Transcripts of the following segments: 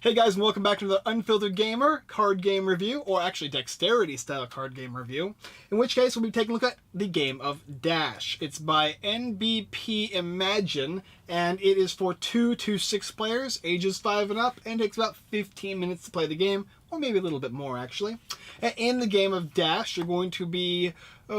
Hey guys, and welcome back to the Unfiltered Gamer card game review, or actually dexterity style card game review, in which case we'll be taking a look at the game of Dash. It's by NBP Imagine, and it is for 2 to 6 players, ages 5 and up, and takes about 15 minutes to play the game, or maybe a little bit more actually. And in the game of Dash, you're going to be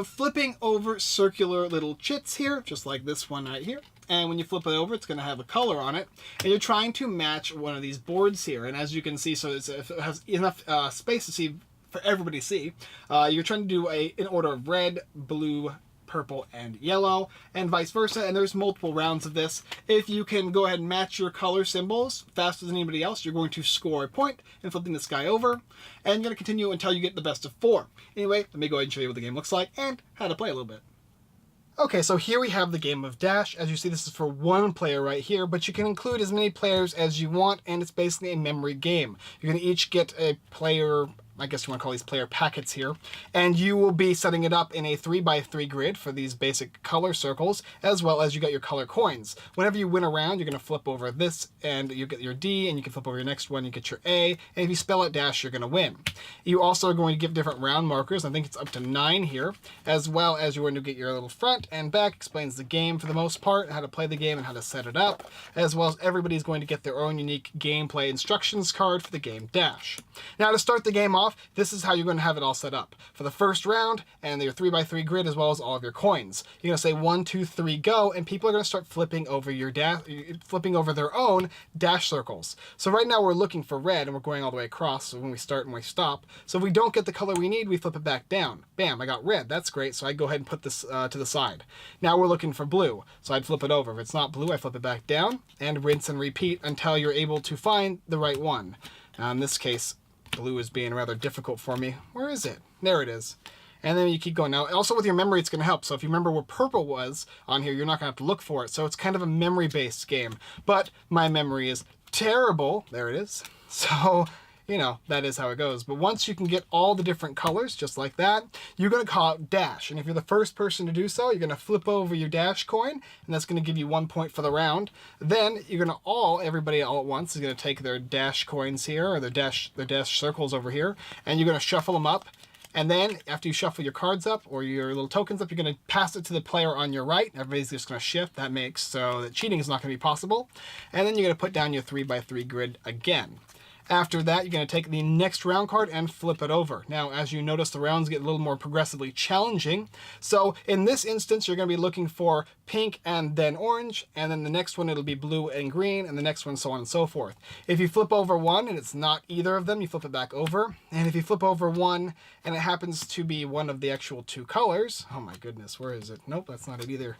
flipping over circular little chits here, just like this one right here. And when you flip it over, it's going to have a color on it. And you're trying to match one of these boards here. And as you can see, so it has enough space to see for everybody to see. You're trying to do in order of red, blue, purple, and yellow, and vice versa. And there's multiple rounds of this. If you can go ahead and match your color symbols faster than anybody else, you're going to score a point in flipping this guy over. And you're going to continue until you get the best of 4. Anyway, let me go ahead and show you what the game looks like and how to play a little bit. Okay, so here we have the game of Dash. As you see, this is for 1 player right here, but you can include as many players as you want, and it's basically a memory game. You're going to each get a player, I guess you want to call these player packets here, and you will be setting it up in a 3x3 grid for these basic color circles, as well as you got your color coins. Whenever you win a round, you're going to flip over this, and you get your D, and you can flip over your next one, you get your A, and if you spell out Dash, you're going to win. You also are going to give different round markers, I think it's up to 9 here, as well as you're going to get your little front and back, explains the game for the most part, how to play the game and how to set it up, as well as everybody's going to get their own unique gameplay instructions card for the game Dash. Now to start the game off, this is how you're going to have it all set up. For the first round, and your 3x3 grid, as well as all of your coins. You're going to say 1, 2, 3, go, and people are going to start flipping over their own dash circles. So right now we're looking for red, and we're going all the way across, so when we start and we stop. So if we don't get the color we need, we flip it back down. Bam, I got red, that's great, so I go ahead and put this to the side. Now we're looking for blue, so I'd flip it over. If it's not blue, I flip it back down, and rinse and repeat until you're able to find the right one. Now in this case, blue is being rather difficult for me. Where is it? There it is. And then you keep going. Now, also with your memory, it's going to help. So if you remember where purple was on here, you're not going to have to look for it. So it's kind of a memory-based game. But my memory is terrible. There it is. So, you know, that is how it goes. But once you can get all the different colors, just like that, you're going to call out Dash. And if you're the first person to do so, you're going to flip over your Dash coin, and that's going to give you 1 point for the round. Then you're going to everybody all at once is going to take their Dash coins here, or their Dash circles over here, and you're going to shuffle them up. And then, after you shuffle your cards up, or your little tokens up, you're going to pass it to the player on your right. Everybody's just going to shift. That makes so that cheating is not going to be possible. And then you're going to put down your 3x3 grid again. After that, you're going to take the next round card and flip it over. Now, as you notice, the rounds get a little more progressively challenging. So in this instance, you're going to be looking for pink and then orange, and then the next one it'll be blue and green, and the next one so on and so forth. If you flip over one and it's not either of them, you flip it back over. And if you flip over one and it happens to be one of the actual 2 colors, oh my goodness, where is it? Nope, that's not it either.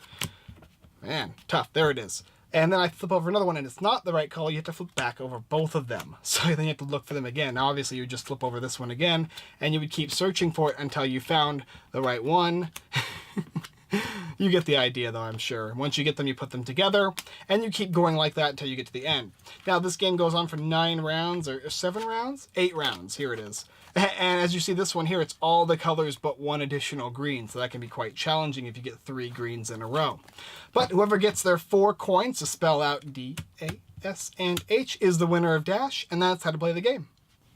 Man, tough. There it is. And then I flip over another one and it's not the right color, you have to flip back over both of them. So then you have to look for them again. Now obviously you would just flip over this one again, and you would keep searching for it until you found the right one. You get the idea though, I'm sure. Once you get them, you put them together, and you keep going like that until you get to the end. Now this game goes on for 9 rounds, or 7 rounds? 8 rounds, here it is. And as you see this one here, it's all the colors but 1 additional green, so that can be quite challenging if you get 3 greens in a row. But whoever gets their 4 coins to spell out D, A, S, and H is the winner of Dash, and that's how to play the game.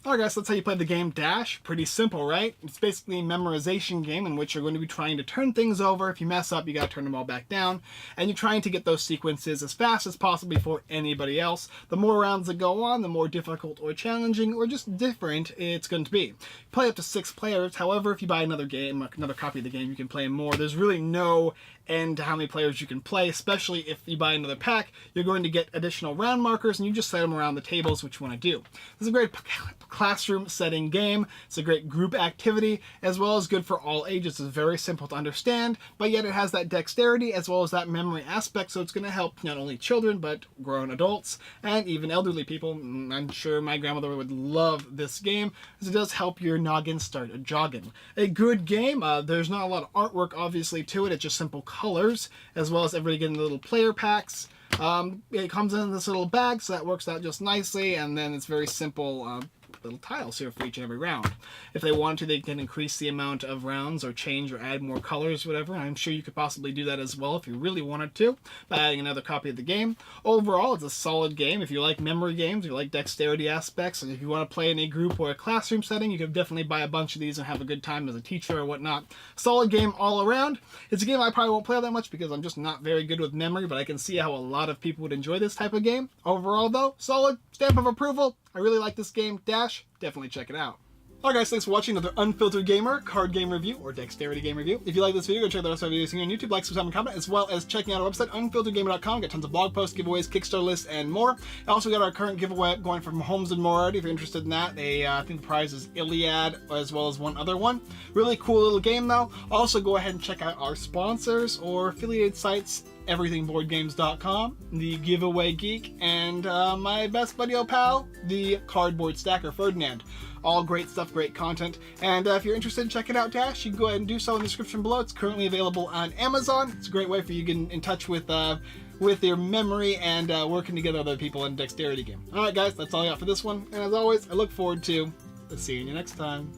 Alright guys, so that's how you play the game Dash. Pretty simple, right? It's basically a memorization game in which you're going to be trying to turn things over. If you mess up, you gotta turn them all back down. And you're trying to get those sequences as fast as possible before anybody else. The more rounds that go on, the more difficult or challenging or just different it's going to be. You play up to 6 players. However, if you buy another copy of the game, you can play more. There's really no end to how many players you can play, especially if you buy another pack. You're going to get additional round markers, and you just set them around the tables, which you want to do. This is a great classroom setting game. It's a great group activity, as well as good for all ages. It's very simple to understand, but yet it has that dexterity as well as that memory aspect, so it's going to help not only children, but grown adults, and even elderly people. I'm sure my grandmother would love this game, as it does help your noggin start jogging. A good game. There's not a lot of artwork, obviously, to it. It's just simple colors, as well as everybody getting the little player packs. It comes in this little bag, so that works out just nicely, and then it's very simple little tiles here for each and every round. If they want to, they can increase the amount of rounds or change or add more colors, whatever. I'm sure you could possibly do that as well if you really wanted to by adding another copy of the game. Overall, it's a solid game. If you like memory games, if you like dexterity aspects, and if you want to play in a group or a classroom setting, you could definitely buy a bunch of these and have a good time as a teacher or whatnot. Solid game all around. It's a game I probably won't play all that much because I'm just not very good with memory, but I can see how a lot of people would enjoy this type of game. Overall though, solid, stamp of approval. I really like this game. Dash, definitely check it out. Alright guys, thanks for watching another Unfiltered Gamer card game review or dexterity game review. If you like this video, go check out the rest of our videos here on YouTube, like, subscribe, and comment, as well as checking out our website, unfilteredgamer.com. Got tons of blog posts, giveaways, Kickstarter lists, and more. Also got our current giveaway going from Holmes and Moriarty. If you're interested in that, I think the prize is Iliad, as well as one other one. Really cool little game though. Also go ahead and check out our sponsors or affiliated sites, everythingboardgames.com, the Giveaway Geek, and my best buddy pal, the Cardboard Stacker Ferdinand. All great stuff, great content. And if you're interested in checking out Dash, you can go ahead and do so in the description below. It's currently available on Amazon. It's a great way for you to get in touch with your memory and working together with other people in a dexterity game. Alright guys, that's all I got for this one. And as always, I look forward to seeing you next time.